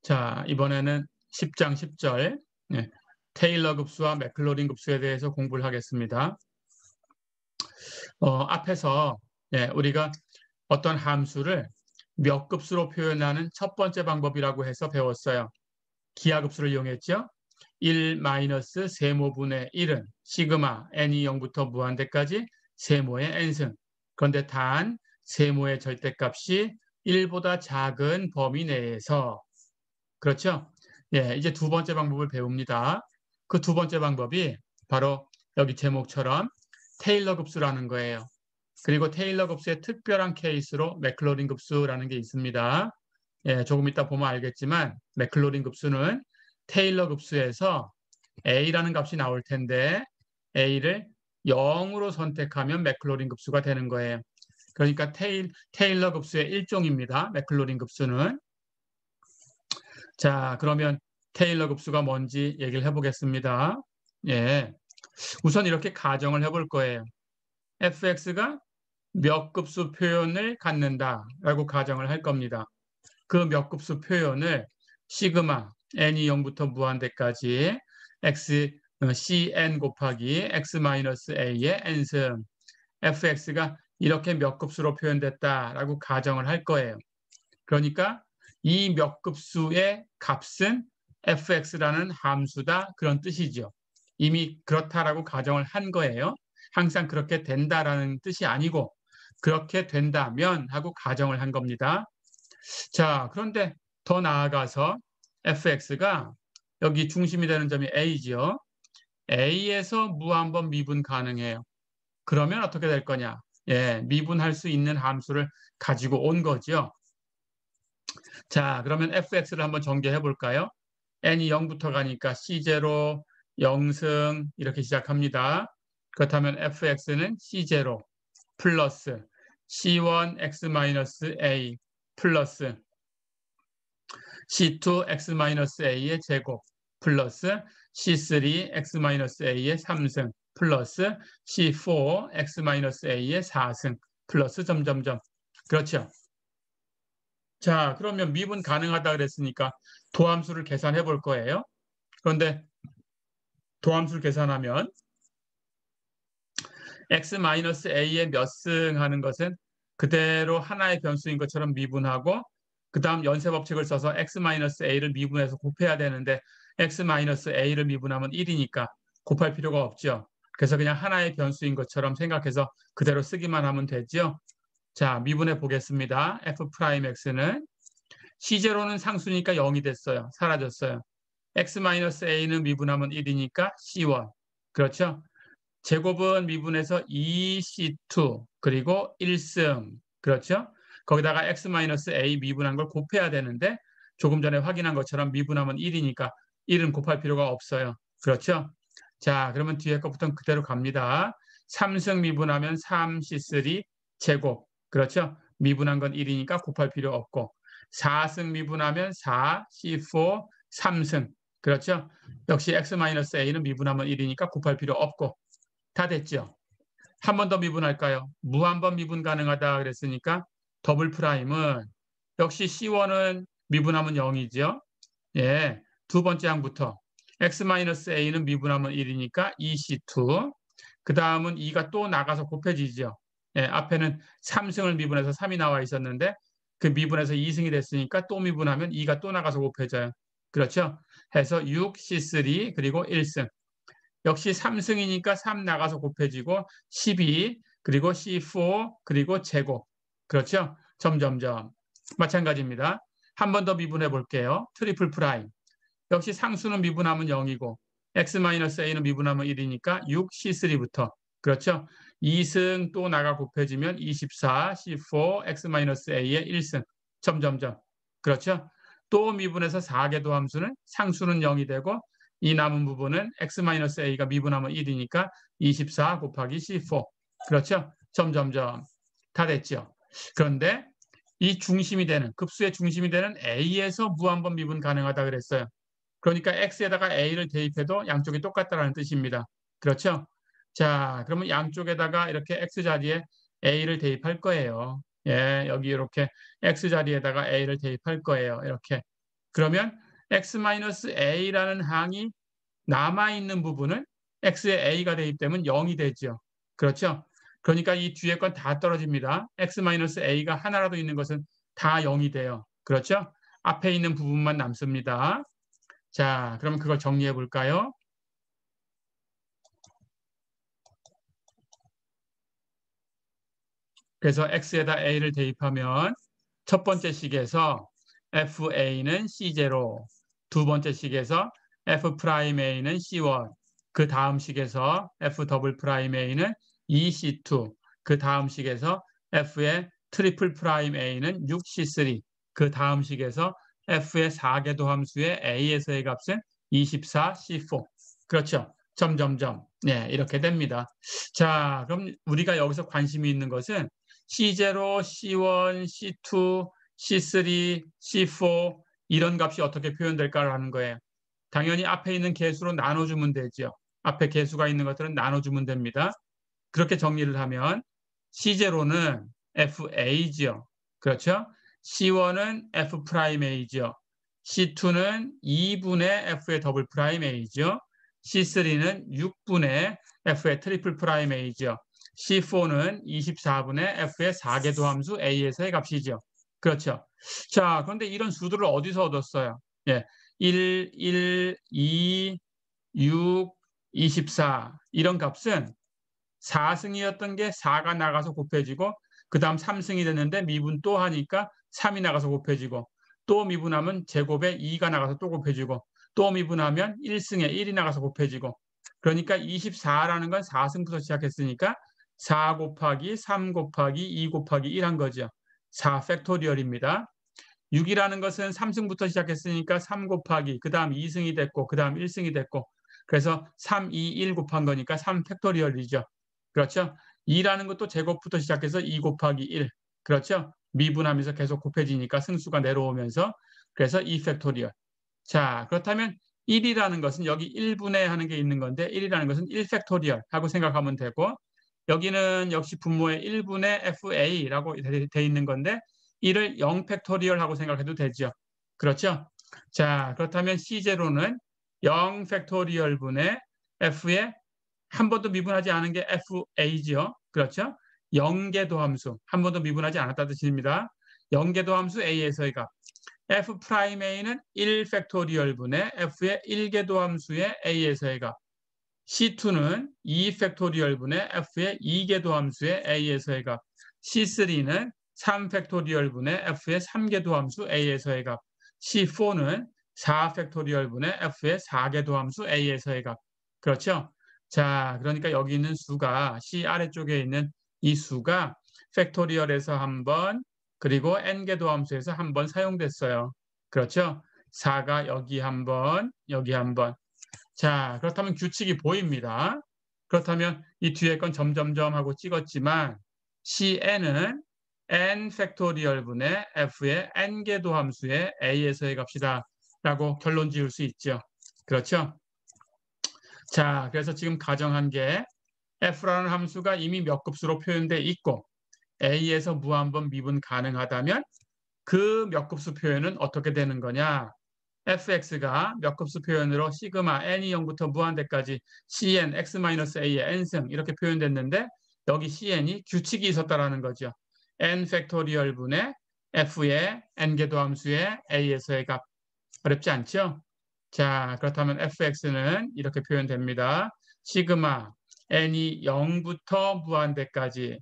자, 이번에는 10장 10절 예, 테일러 급수와 맥클로린 급수에 대해서 공부를 하겠습니다. 앞에서 예, 우리가 어떤 함수를 몇 급수로 표현하는 첫 번째 방법이라고 해서 배웠어요. 기하급수를 이용했죠. 1 마이너스 세모분의 1은 시그마 n이 0부터 무한대까지 세모의 n승. 그런데 단 세모의 절대값이 1보다 작은 범위 내에서 그렇죠? 예, 이제 두 번째 방법을 배웁니다. 그 두 번째 방법이 바로 여기 제목처럼 테일러 급수라는 거예요. 그리고 테일러 급수의 특별한 케이스로 맥클로린 급수라는 게 있습니다. 예, 조금 이따 보면 알겠지만 맥클로린 급수는 테일러 급수에서 a라는 값이 나올 텐데 a를 0으로 선택하면 맥클로린 급수가 되는 거예요. 그러니까 테일러 급수의 일종입니다. 맥클로린 급수는. 자, 그러면 테일러 급수가 뭔지 얘기를 해보겠습니다. 예, 우선 이렇게 가정을 해볼 거예요. fx가 몇 급수 표현을 갖는다라고 가정을 할 겁니다. 그 몇 급수 표현을 시그마 n이 0부터 무한대까지 cn 곱하기 x-a의 n승 fx가 이렇게 몇 급수로 표현됐다라고 가정을 할 거예요. 그러니까 이 몇 급수의 값은 fx라는 함수다 그런 뜻이죠. 이미 그렇다라고 가정을 한 거예요. 항상 그렇게 된다라는 뜻이 아니고 그렇게 된다면 하고 가정을 한 겁니다. 자, 그런데 더 나아가서 fx가 여기 중심이 되는 점이 a죠. a에서 무한번 미분 가능해요. 그러면 어떻게 될 거냐? 예, 미분할 수 있는 함수를 가지고 온 거죠. 자, 그러면 fx를 한번 전개해 볼까요? n이 0부터 가니까 c0, 0승 이렇게 시작합니다. 그렇다면 fx는 c0 플러스 c1 x-a 플러스 c2 x-a의 제곱 플러스 c3 x-a의 3승 플러스 c4 x-a의 4승 플러스 점점점. 그렇죠? 자, 그러면 미분 가능하다 그랬으니까 도함수를 계산해 볼 거예요. 그런데 도함수를 계산하면 x-a의 몇 승 하는 것은 그대로 하나의 변수인 것처럼 미분하고 그 다음 연쇄 법칙을 써서 x-a를 미분해서 곱해야 되는데 x-a를 미분하면 1이니까 곱할 필요가 없죠. 그래서 그냥 하나의 변수인 것처럼 생각해서 그대로 쓰기만 하면 되죠. 자, 미분해 보겠습니다. f'x는 C0는 상수니까 0이 됐어요. 사라졌어요. x-a는 미분하면 1이니까 C1. 그렇죠? 제곱은 미분해서 2C2 그리고 1승. 그렇죠? 거기다가 x-a 미분한 걸 곱해야 되는데 조금 전에 확인한 것처럼 미분하면 1이니까 1은 곱할 필요가 없어요. 그렇죠? 자, 그러면 뒤에 것부터는 그대로 갑니다. 3승 미분하면 3C3 제곱 그렇죠? 미분한 건 1이니까 곱할 필요 없고 4승 미분하면 4, C4, 3승. 그렇죠? 역시 X-A는 미분하면 1이니까 곱할 필요 없고 다 됐죠? 한 번 더 미분할까요? 무한번 미분 가능하다 그랬으니까 더블 프라임은 역시 C1은 미분하면 0이죠. 예, 두 번째 항부터 X-A는 미분하면 1이니까 2C2. 그 다음은 2가 또 나가서 곱해지죠. 예, 앞에는 3승을 미분해서 3이 나와 있었는데 그 미분해서 2승이 됐으니까 또 미분하면 2가 또 나가서 곱해져요. 그렇죠? 해서 6C3 그리고 1승. 역시 3승이니까 3 나가서 곱해지고 12 그리고 C4 그리고 제곱. 그렇죠? 점점점. 마찬가지입니다. 한 번 더 미분해 볼게요. 트리플 프라임. 역시 상수는 미분하면 0이고 X-A는 미분하면 1이니까 6C3부터. 그렇죠? 2승 또 나가 곱해지면 24 C4 X-A의 1승. 점점점. 그렇죠? 또 미분해서 4개 도함수는 상수는 0이 되고 이 남은 부분은 X-A가 미분하면 1이니까 24 곱하기 C4. 그렇죠? 점점점. 다 됐죠? 그런데 이 중심이 되는 급수의 중심이 되는 A에서 무한번 미분 가능하다 그랬어요. 그러니까 X에다가 A를 대입해도 양쪽이 똑같다는 뜻입니다. 그렇죠? 자, 그러면 양쪽에다가 이렇게 X 자리에 A를 대입할 거예요. 예, 여기 이렇게 X 자리에다가 A를 대입할 거예요. 이렇게. 그러면 X-A라는 항이 남아있는 부분은 X에 A가 대입되면 0이 되죠. 그렇죠? 그러니까 이 뒤에 건 다 떨어집니다. X-A가 하나라도 있는 것은 다 0이 돼요. 그렇죠? 앞에 있는 부분만 남습니다. 자, 그럼 그걸 정리해 볼까요? 그래서 X에다 A를 대입하면 첫 번째 식에서 FA는 C0, 두 번째 식에서 F'A는 C1, 그 다음 식에서 F'A는 2C2, 그 다음 식에서 F의 트리플 프라임 A는 6C3, 그 다음 식에서 F의 4개 도함수의 A에서의 값은 24C4. 그렇죠? 점점점. 네, 이렇게 됩니다. 자, 그럼 우리가 여기서 관심이 있는 것은 C0, C1, C2, C3, C4 이런 값이 어떻게 표현될까라는 거예요. 당연히 앞에 있는 개수로 나눠주면 되죠. 앞에 개수가 있는 것들은 나눠주면 됩니다. 그렇게 정리를 하면 C0는 FA죠. 그렇죠? C1은 F'A죠. C2는 2분의 F의 더블 프라임 A죠. C3는 6분의 F의 트리플 프라임 A죠. C4는 24분의 F의 4개 도함수 A에서의 값이죠. 그렇죠. 자, 그런데 이런 수들을 어디서 얻었어요? 예, 1, 2, 6, 24 이런 값은 4승이었던 게 4가 나가서 곱해지고 그 다음 3승이 됐는데 미분 또 하니까 3이 나가서 곱해지고 또 미분하면 제곱에 2가 나가서 또 곱해지고 또 미분하면 1승에 1이 나가서 곱해지고 그러니까 24라는 건 4승부터 시작했으니까 4 곱하기 3 곱하기 2 곱하기 1 한 거죠. 4 팩토리얼입니다. 6이라는 것은 3승부터 시작했으니까 3 곱하기 그 다음 2승이 됐고 그 다음 1승이 됐고 그래서 3, 2, 1 곱한 거니까 3 팩토리얼이죠. 그렇죠? 2라는 것도 제곱부터 시작해서 2 곱하기 1. 그렇죠? 미분하면서 계속 곱해지니까 승수가 내려오면서 그래서 2 팩토리얼. 자, 그렇다면 1이라는 것은 여기 1분의 하는 게 있는 건데 1이라는 것은 1 팩토리얼 하고 생각하면 되고 여기는 역시 분모에 1분의 FA라고 돼 있는 건데 1을 0 팩토리얼 하고 생각해도 되죠. 그렇죠? 자, 그렇다면 C0는 0 팩토리얼 분의 F의 한 번도 미분하지 않은 게 FA죠. 그렇죠? 0개 도함수. 한 번도 미분하지 않았다는 뜻입니다. 0개 도함수 A에서의 값. F'A는 1 팩토리얼 분의 F의 1개 도함수의 A에서의 값. C2는 2 팩토리얼 분의 F의 2개 도함수의 A에서의 값. C3는 3 팩토리얼 분의 F의 3개 도함수 A에서의 값. C4는 4 팩토리얼 분의 F의 4개 도함수 A에서의 값. 그렇죠? 자, 그러니까 여기 있는 수가 C 아래쪽에 있는 이 수가 팩토리얼에서 한 번, 그리고 n개 도함수에서 한 번 사용됐어요. 그렇죠? 4가 여기 한 번, 여기 한 번. 자, 그렇다면 규칙이 보입니다. 그렇다면 이 뒤에 건 점점점 하고 찍었지만 Cn은 n 팩토리얼 분의 f의 n개 도함수의 a에서의 값이다 라고 결론 지을 수 있죠. 그렇죠? 자, 그래서 지금 가정한 게 f라는 함수가 이미 몇 급수로 표현돼 있고 a에서 무한번 미분 가능하다면 그 몇 급수 표현은 어떻게 되는 거냐? fx가 몇 급수 표현으로 시그마 n이 0부터 무한대까지 cn x-a의 n승 이렇게 표현됐는데 여기 cn이 규칙이 있었다라는 거죠. n 팩토리얼 분의 f의 n개 도함수의 a에서의 값. 어렵지 않죠? 자, 그렇다면 fx는 이렇게 표현됩니다. 시그마 n이 0부터 무한대까지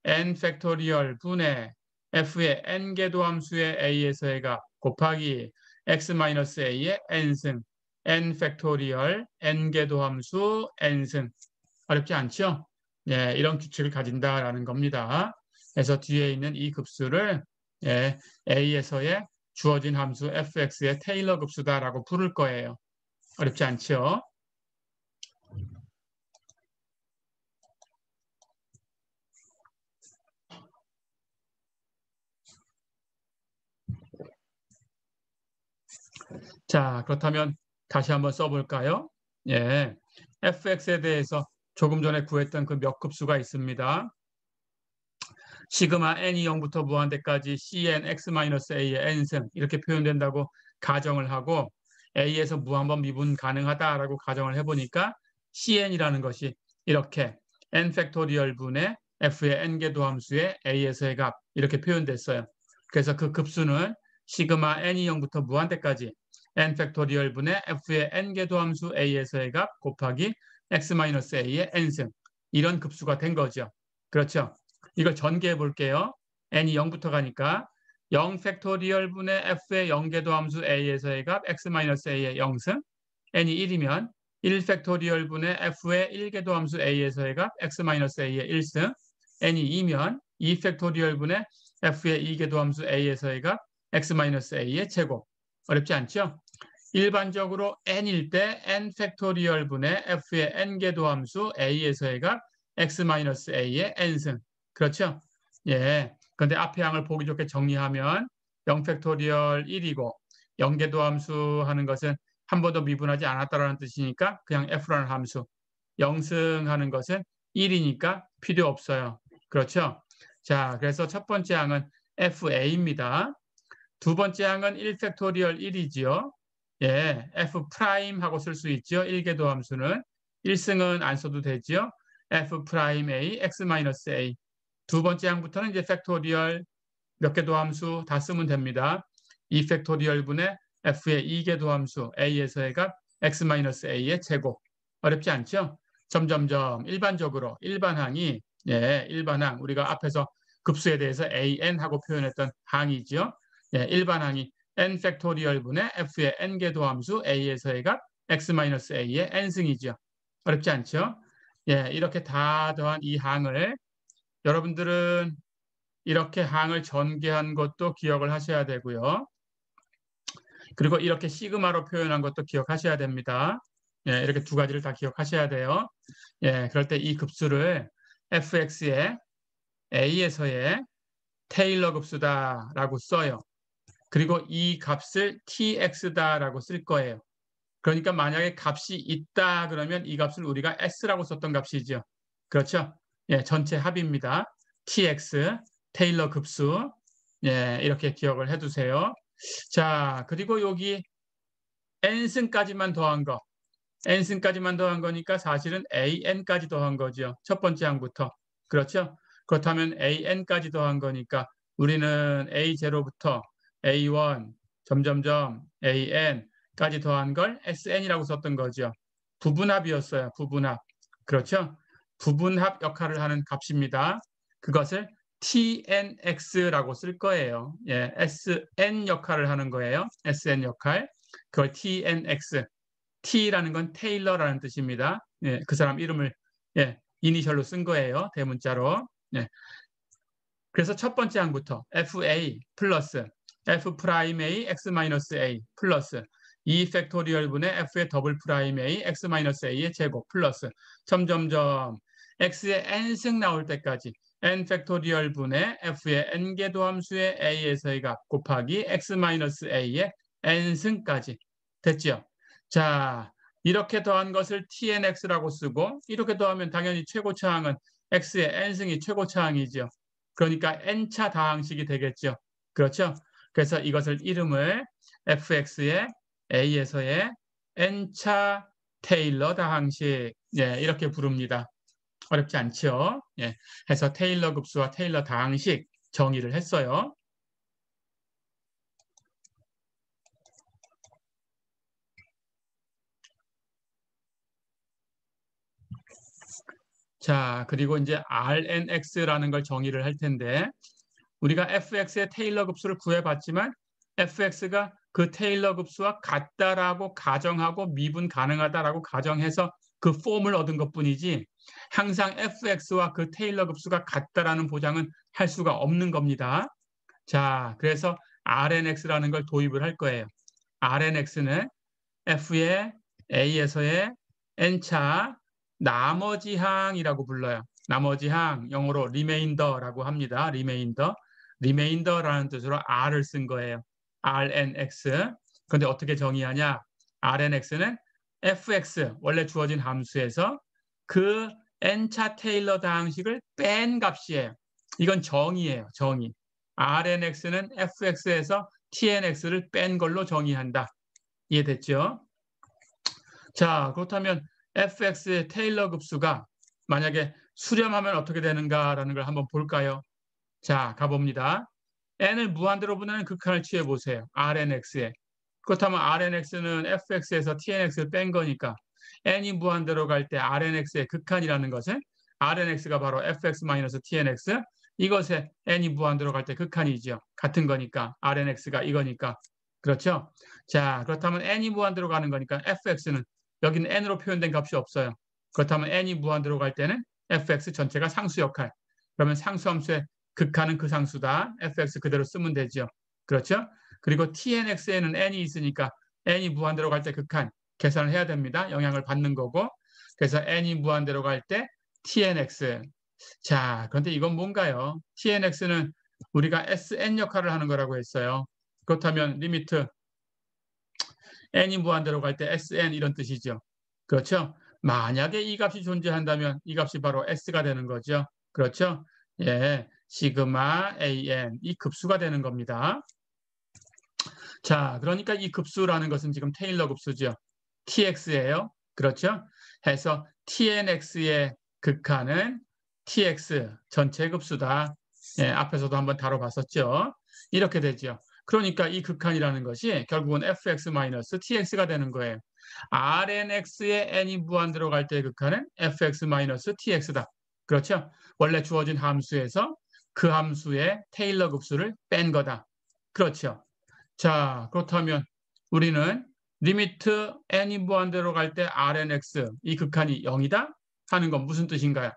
n 팩토리얼 분의 f의 n개 도함수의 a에서의 값 곱하기 x-a의 n승 n 팩토리얼 n개 도함수 n승. 어렵지 않죠? 예, 이런 규칙을 가진다라는 겁니다. 그래서 뒤에 있는 이 급수를 예, a에서의 주어진 함수 fx의 테일러 급수다라고 부를 거예요. 어렵지 않죠? 자, 그렇다면 다시 한번 써볼까요? 예, fx에 대해서 조금 전에 구했던 그 몇 급수가 있습니다. 시그마 n이 0부터 무한대까지 cn x-a의 n승 이렇게 표현된다고 가정을 하고 a에서 무한번 미분 가능하다라고 가정을 해보니까 cn이라는 것이 이렇게 n 팩토리얼 분의 f의 n개 도함수의 a에서의 값 이렇게 표현됐어요. 그래서 그 급수는 시그마 n이 0부터 무한대까지 n 팩토리얼 분의 f의 n개 도함수 a에서의 값 곱하기 x-a의 n승 이런 급수가 된 거죠. 그렇죠? 이걸 전개해 볼게요. n이 0부터 가니까 0 팩토리얼 분의 f의 0개 도함수 a에서의 값 x-a의 0승 n이 1이면 1 팩토리얼 분의 f의 1개 도함수 a에서의 값 x-a의 1승 n이 2면 2 팩토리얼 분의 f의 2개 도함수 a에서의 값 x-a의 제곱. 어렵지 않죠? 일반적으로 n일 때 n 팩토리얼 분의 f의 n개 도함수 a에서의 값 x-a의 n승. 그렇죠? 예. 그런데 앞에 항을 보기 좋게 정리하면 0 팩토리얼 1이고 0개 도함수 하는 것은 한 번도 미분하지 않았다라는 뜻이니까 그냥 f라는 함수. 0승 하는 것은 1이니까 필요 없어요. 그렇죠? 자, 그래서 첫 번째 항은 fa입니다. 두 번째 항은 1 팩토리얼 1이지요. 예, f 프라임 하고 쓸 수 있죠. 1개 도함수는 1승은 안 써도 되지요. f 프라임 a x-a. 두 번째 항부터는 이제 팩토리얼 몇 개 도함수 다 쓰면 됩니다. 2 팩토리얼 분의 f의 2개 도함수 a에서의 값 x-a의 제곱. 어렵지 않죠? 점점점 일반적으로 일반항이 예, 일반항 우리가 앞에서 급수에 대해서 an 하고 표현했던 항이죠. 예, 일반항이 n 팩토리얼 분의 f의 n개 도함수 a에서의 값 x-a의 n승이죠. 어렵지 않죠? 예, 이렇게 다 더한 이 항을 여러분들은 이렇게 항을 전개한 것도 기억을 하셔야 되고요. 그리고 이렇게 시그마로 표현한 것도 기억하셔야 됩니다. 예, 이렇게 두 가지를 다 기억하셔야 돼요. 예, 그럴 때 이 급수를 fx의 a에서의 테일러 급수다라고 써요. 그리고 이 값을 tx다라고 쓸 거예요. 그러니까 만약에 값이 있다 그러면 이 값을 우리가 s라고 썼던 값이죠. 그렇죠? 예, 전체 합입니다. tx, 테일러 급수. 예, 이렇게 기억을 해두세요. 자, 그리고 여기 n승까지만 더한 거. n승까지만 더한 거니까 사실은 an까지 더한 거죠. 첫 번째 항부터. 그렇죠? 그렇다면 an까지 더한 거니까 우리는 a0부터 a1 점점점 an까지 더한 걸 sn이라고 썼던 거죠. 부분합이었어요. 부분합. 그렇죠? 부분합 역할을 하는 값입니다. 그것을 tnx라고 쓸 거예요. 예, sn 역할을 하는 거예요. sn 역할. 그걸 tnx. T라는 건 테일러라는 뜻입니다. 예, 그 사람 이름을 예, 이니셜로 쓴 거예요. 대문자로. 예. 그래서 첫 번째 항부터 FA 플러스 F 프라임 A X-A 플러스 2 팩토리얼 분의 F의 더블 프라임 A X-A의 제곱 플러스 점점점 X의 n승 나올 때까지 n 팩토리얼 분의 f의 n개 도함수의 a에서의 값 곱하기 x-a의 n승까지 됐죠? 자, 이렇게 더한 것을 tnx라고 쓰고 이렇게 더하면 당연히 최고차항은 x의 n승이 최고차항이죠. 그러니까 n차 다항식이 되겠죠. 그렇죠? 그래서 이것을 이름을 fx의 a에서의 n차 테일러 다항식 이렇게 부릅니다. 어렵지 않죠? 해서 테일러 급수와 테일러 다항식 정의를 했어요. 자, 그리고 이제 RNX라는 걸 정의를 할 텐데 우리가 fx의 테일러 급수를 구해봤지만 fx가 그 테일러 급수와 같다라고 가정하고 미분 가능하다라고 가정해서 그 폼을 얻은 것뿐이지 항상 fx와 그 테일러 급수가 같다라는 보장은 할 수가 없는 겁니다. 자, 그래서 RNX라는 걸 도입을 할 거예요. RNX는 f의 a에서의 n차 나머지 항이라고 불러요. 나머지 항, 영어로 remainder라고 합니다. remainder라는 뜻으로 R을 쓴 거예요. RNX. 그런데 어떻게 정의하냐? RNX는 fx, 원래 주어진 함수에서 그 n차 테일러 다항식을 뺀 값이에요. 이건 정의예요. 정의. RNX는 fx에서 tnx를 뺀 걸로 정의한다. 이해됐죠? 자, 그렇다면 fx의 테일러 급수가 만약에 수렴하면 어떻게 되는가라는 걸 한번 볼까요? 자, 가봅니다. n을 무한대로 보내는 극한을 취해보세요. RNX에. 그렇다면 RNX는 fx에서 tnx를 뺀 거니까 n이 무한대로 갈 때 RNX의 극한이라는 것은 RNX가 바로 fx-tnx 이것에 n이 무한대로 갈 때 극한이죠. 같은 거니까 RNX가 이거니까. 그렇죠? 자, 그렇다면 n이 무한대로 가는 거니까 fx는 여기는 n으로 표현된 값이 없어요. 그렇다면 n이 무한대로 갈 때는 fx 전체가 상수 역할. 그러면 상수함수의 극한은 그 상수다. fx 그대로 쓰면 되죠. 그렇죠? 그리고 tnx에는 n이 있으니까 n이 무한대로 갈 때 극한 계산을 해야 됩니다. 영향을 받는 거고. 그래서 n이 무한대로 갈 때 tnx. 자, 그런데 이건 뭔가요? tnx는 우리가 sn 역할을 하는 거라고 했어요. 그렇다면 리미트 n이 무한대로 갈 때 sn 이런 뜻이죠. 그렇죠? 만약에 이 값이 존재한다면 이 값이 바로 s가 되는 거죠. 그렇죠? 예, 시그마 an 이 급수가 되는 겁니다. 자, 그러니까 이 급수라는 것은 지금 테일러 급수죠. tx예요. 그렇죠? 해서 tnx의 극한은 tx 전체 급수다. 예, 앞에서도 한번 다뤄봤었죠. 이렇게 되죠. 그러니까 이 극한이라는 것이 결국은 fx-tx가 되는 거예요. Rnx의 n이 무한대로 갈 때의 극한은 fx-tx다. 그렇죠? 원래 주어진 함수에서 그 함수의 테일러 급수를 뺀 거다. 그렇죠? 자, 그렇다면 우리는 리미트 n이 무한대로 갈 때 Rnx 이 극한이 0이다 하는 건 무슨 뜻인가요?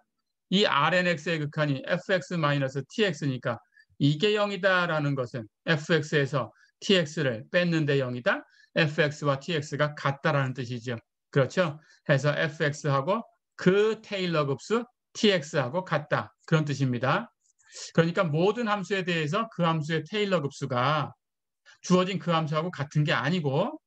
이 Rnx의 극한이 fx-tx니까 이게 0이다라는 것은 fx에서 tx를 뺐는데 0이다. fx와 tx가 같다라는 뜻이죠. 그렇죠? 해서 fx하고 그 테일러 급수 tx하고 같다. 그런 뜻입니다. 그러니까 모든 함수에 대해서 그 함수의 테일러 급수가 주어진 그 함수하고 같은 게 아니고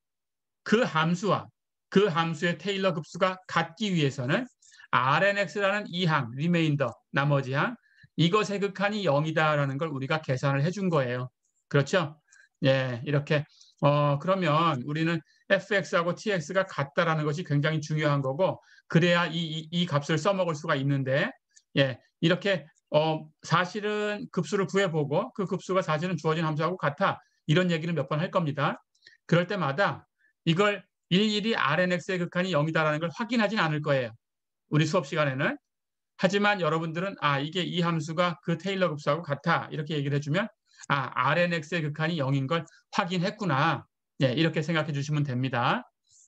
그 함수와 그 함수의 테일러 급수가 같기 위해서는 RNX라는 이 항, 리메인더, 나머지 항, 이것의 극한이 0이다라는 걸 우리가 계산을 해준 거예요. 그렇죠? 예, 이렇게 그러면 우리는 fx하고 tx가 같다라는 것이 굉장히 중요한 거고 그래야 이 값을 써먹을 수가 있는데 예, 이렇게 사실은 급수를 구해보고 그 급수가 사실은 주어진 함수하고 같아. 이런 얘기를 몇 번 할 겁니다. 그럴 때마다 이걸 일일이 RNX의 극한이 0이다라는 걸 확인하진 않을 거예요. 우리 수업 시간에는. 하지만 여러분들은 이게 이 함수가 그 테일러 급수하고 같아. 이렇게 얘기를 해주면 RNX의 극한이 0인 걸 확인했구나. 예, 이렇게 생각해 주시면 됩니다.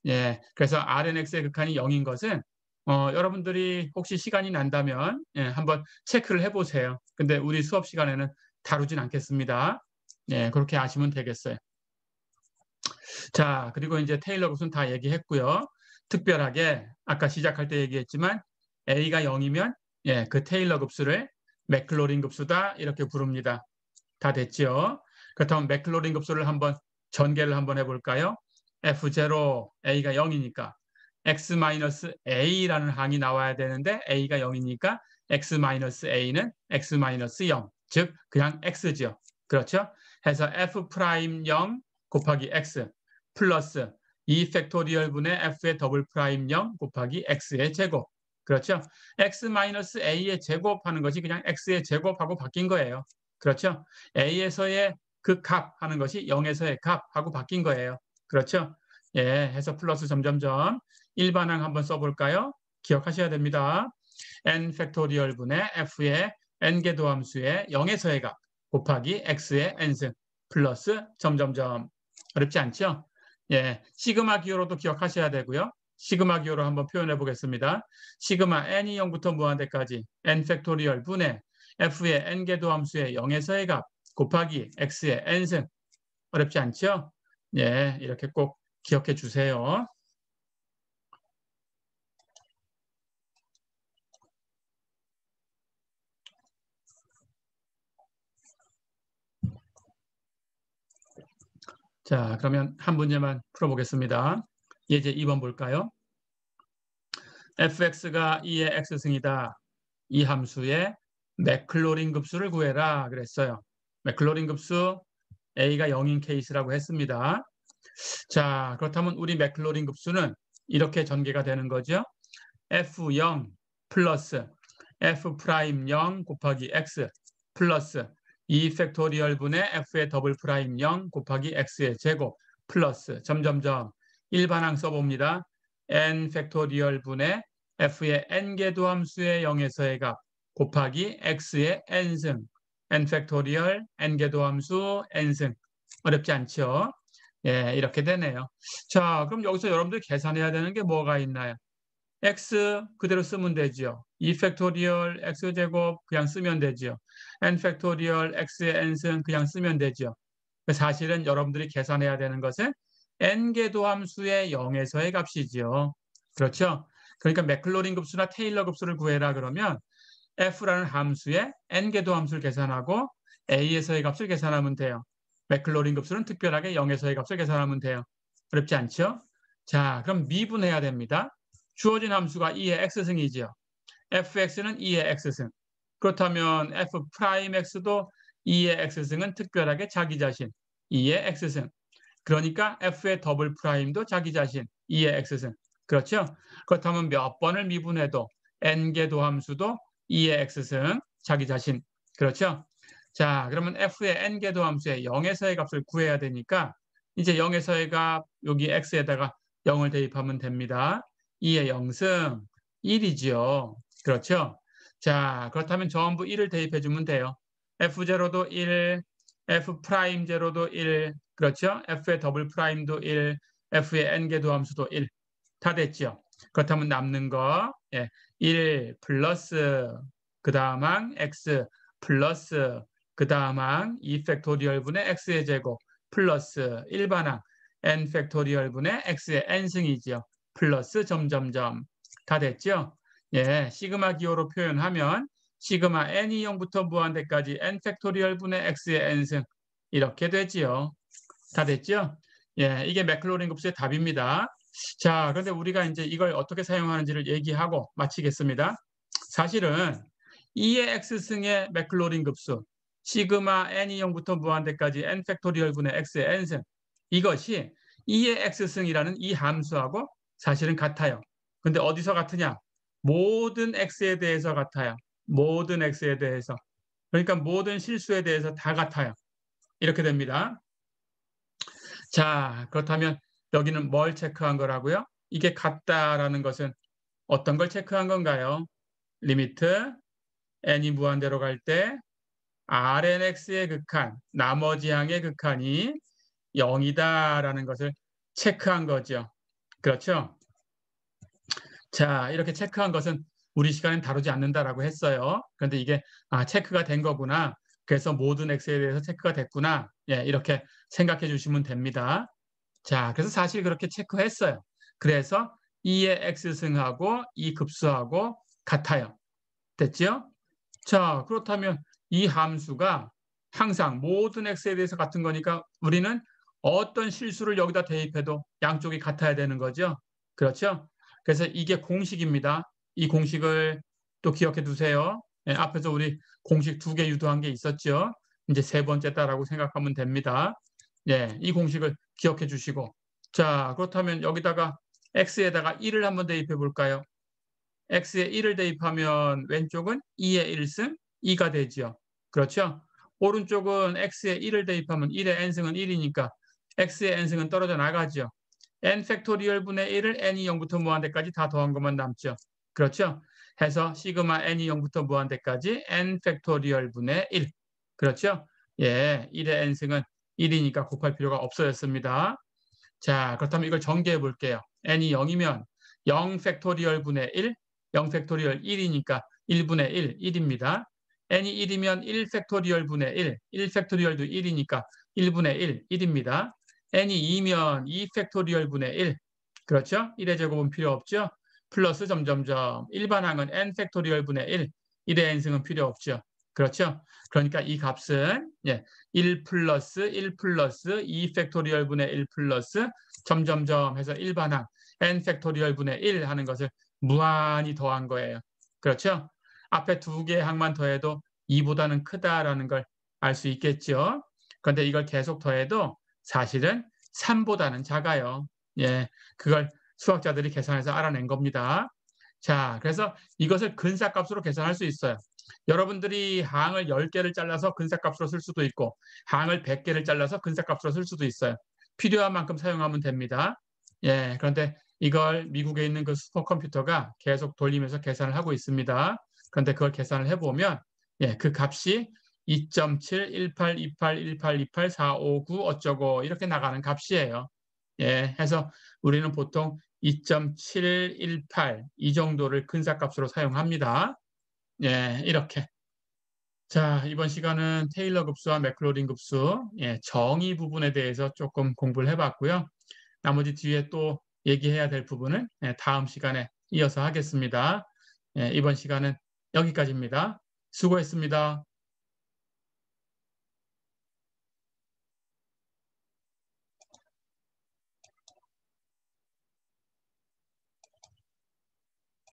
예, 그래서 RNX의 극한이 0인 것은 여러분들이 혹시 시간이 난다면 한번 체크를 해보세요. 근데 우리 수업 시간에는 다루진 않겠습니다. 예, 그렇게 아시면 되겠어요. 자, 그리고 이제 테일러 곱수는 다 얘기했고요. 특별하게 아까 시작할 때 얘기했지만 A가 0이면 그 테일러 급수를 맥클로린 급수다 이렇게 부릅니다. 다 됐죠? 그렇다면 맥클로린 급수를 한번 전개를 한번 해볼까요? F0, A가 0이니까 X-A라는 항이 나와야 되는데 A가 0이니까 X-A는 X-0, 즉 그냥 X죠. 그렇죠? 해서 F'0 곱하기 X 플러스 2팩토리얼 분의 F의 더블 프라임 0 곱하기 X의 제곱. 그렇죠? X-A의 제곱하는 것이 그냥 X의 제곱하고 바뀐 거예요. 그렇죠? A에서의 그 값 하는 것이 0에서의 값하고 바뀐 거예요. 그렇죠? 예, 해서 플러스 점점점 일반항 한번 써볼까요? 기억하셔야 됩니다. n 팩토리얼 분의 f의 n개 도함수의 0에서의 값 곱하기 x의 n승 플러스 점점점. 어렵지 않죠? 예, 시그마 기호로도 기억하셔야 되고요. 시그마 기호로 한번 표현해 보겠습니다. 시그마 n이 0부터 무한대까지 n 팩토리얼 분의 f의 n개 도함수의 0에서의 값 곱하기 x의 n승. 어렵지 않죠? 예, 이렇게 꼭 기억해 주세요. 자, 그러면 한 문제만 풀어보겠습니다. 예제 2번 볼까요? fx가 2의 x승이다. 이 함수의 맥클로린 급수를 구해라 그랬어요. 맥클로린 급수 a가 0인 케이스라고 했습니다. 자, 그렇다면 우리 맥클로린 급수는 이렇게 전개가 되는 거죠. f0 플러스 f'0 곱하기 x 플러스 2팩토리얼 분의 f의 더블 프라임 0 곱하기 x의 제곱 플러스 점점점 일반항 써봅니다. n 팩토리얼 분의 f의 n개 도함수의 0에서의 값 곱하기 x의 n승 n 팩토리얼 n개 도함수 n승. 어렵지 않죠? 예, 이렇게 되네요. 자, 그럼 여기서 여러분들 계산해야 되는 게 뭐가 있나요? x 그대로 쓰면 되죠. 2팩토리얼 x제곱 그냥 쓰면 되죠. n팩토리얼 x의 n승 그냥 쓰면 되죠. 사실은 여러분들이 계산해야 되는 것은 n개 도함수의 0에서의 값이죠. 그렇죠? 그러니까 맥클로린 급수나 테일러 급수를 구해라 그러면 f라는 함수의 n개 도함수를 계산하고 a에서의 값을 계산하면 돼요. 맥클로린 급수는 특별하게 0에서의 값을 계산하면 돼요. 어렵지 않죠? 자, 그럼 미분해야 됩니다. 주어진 함수가 2의 x승이지요. fx는 2의 x승. 그렇다면 f'x도 2의 x승은 특별하게 자기 자신 2의 x승. 그러니까 f의 더블 프라임도 자기 자신 2의 x승. 그렇죠? 그렇다면 몇 번을 미분해도 n개 도함수도 2의 x승 자기 자신. 그렇죠? 자, 그러면 f의 n개 도함수의 0에서의 값을 구해야 되니까 이제 0에서의 값 여기 x에다가 0을 대입하면 됩니다. 2의 0승 1이지요. 그렇죠? 자, 그렇다면 전부 1을 대입해 주면 돼요. f0도 1, f'0도 1, 그렇죠? f의 더블 프라임도 1, f의 n개 도함수도 1. 다 됐죠? 그렇다면 남는 거 1 플러스 그 다음항 x 플러스 그 다음항 2팩토리얼 분의 x의 제곱 플러스 일반항 n 팩토리얼 분의 x의 n승이지요. 플러스 점점점. 다 됐죠? 예, 시그마 기호로 표현하면 시그마 n이 0부터 무한대까지 n 팩토리얼 분의 x의 n승 이렇게 되지요. 다 됐죠? 예, 이게 맥클로린 급수의 답입니다. 자, 그런데 우리가 이제 이걸 어떻게 사용하는지를 얘기하고 마치겠습니다. 사실은 2의 x승의 맥클로린 급수 시그마 n이 0부터 무한대까지 n 팩토리얼 분의 x의 n승 이것이 2의 x승이라는 이 함수하고 사실은 같아요. 근데 어디서 같으냐? 모든 x에 대해서 같아요. 모든 x에 대해서. 그러니까 모든 실수에 대해서 다 같아요. 이렇게 됩니다. 자, 그렇다면 여기는 뭘 체크한 거라고요? 이게 같다라는 것은 어떤 걸 체크한 건가요? 리미트 n이 무한대로 갈 때 Rnx의 극한, 나머지 항의 극한이 0이다라는 것을 체크한 거죠. 그렇죠? 자, 이렇게 체크한 것은 우리 시간엔 다루지 않는다라고 했어요. 그런데 이게 체크가 된 거구나. 그래서 모든 x에 대해서 체크가 됐구나. 예, 이렇게 생각해 주시면 됩니다. 자, 그래서 사실 그렇게 체크했어요. 그래서 2의 x승하고 이 급수하고 같아요. 됐죠? 자, 그렇다면 이 함수가 항상 모든 x에 대해서 같은 거니까 우리는 어떤 실수를 여기다 대입해도 양쪽이 같아야 되는 거죠. 그렇죠? 그래서 이게 공식입니다. 이 공식을 또 기억해 두세요. 예, 앞에서 우리 공식 2개 유도한 게 있었죠. 이제 세 번째다라고 생각하면 됩니다. 예, 이 공식을 기억해 주시고. 자, 그렇다면 여기다가 x에다가 1을 한번 대입해 볼까요? x에 1을 대입하면 왼쪽은 2의 1승 2가 되지요. 그렇죠? 오른쪽은 x에 1을 대입하면 1의 n승은 1이니까 x의 n승은 떨어져 나가죠. n 팩토리얼 분의 1을 n이 0부터 무한대까지 다 더한 것만 남죠. 그렇죠? 해서 시그마 n이 0부터 무한대까지 n 팩토리얼 분의 1. 그렇죠? 예, 1의 n승은 1이니까 곱할 필요가 없어졌습니다. 자, 그렇다면 이걸 전개해 볼게요. n이 0이면 0 팩토리얼 분의 1, 0 팩토리얼 1이니까 1분의 1, 1입니다. n이 1이면 1 팩토리얼 분의 1, 1 팩토리얼도 1이니까 1분의 1, 1입니다. n이 2면 2 팩토리얼 분의 1, 그렇죠? 1의 제곱은 필요 없죠? 플러스 점점점 일반항은 n 팩토리얼 분의 1, 1의 n승은 필요 없죠? 그렇죠? 그러니까 이 값은 1 플러스 1 플러스 2 팩토리얼 분의 1 플러스 점점점 해서 일반항 n 팩토리얼 분의 1 하는 것을 무한히 더한 거예요. 그렇죠? 앞에 2개의 항만 더해도 2보다는 크다라는 걸 알 수 있겠죠. 그런데 이걸 계속 더해도 사실은 3보다는 작아요. 예, 그걸 수학자들이 계산해서 알아낸 겁니다. 자, 그래서 이것을 근사값으로 계산할 수 있어요. 여러분들이 항을 10개를 잘라서 근사값으로 쓸 수도 있고 항을 100개를 잘라서 근사값으로 쓸 수도 있어요. 필요한 만큼 사용하면 됩니다. 예, 그런데 이걸 미국에 있는 그 슈퍼컴퓨터가 계속 돌리면서 계산을 하고 있습니다. 그런데 그걸 계산을 해보면 그 값이 2.7, 18, 28, 18, 28, 4, 5, 9 어쩌고 이렇게 나가는 값이에요. 예, 해서 우리는 보통 2.718 이 정도를 근사값으로 사용합니다. 예, 이렇게. 자, 이번 시간은 테일러 급수와 맥클로린 급수, 정의 부분에 대해서 조금 공부를 해봤고요. 나머지 뒤에 또 얘기해야 될 부분은 다음 시간에 이어서 하겠습니다. 이번 시간은 여기까지입니다. 수고했습니다.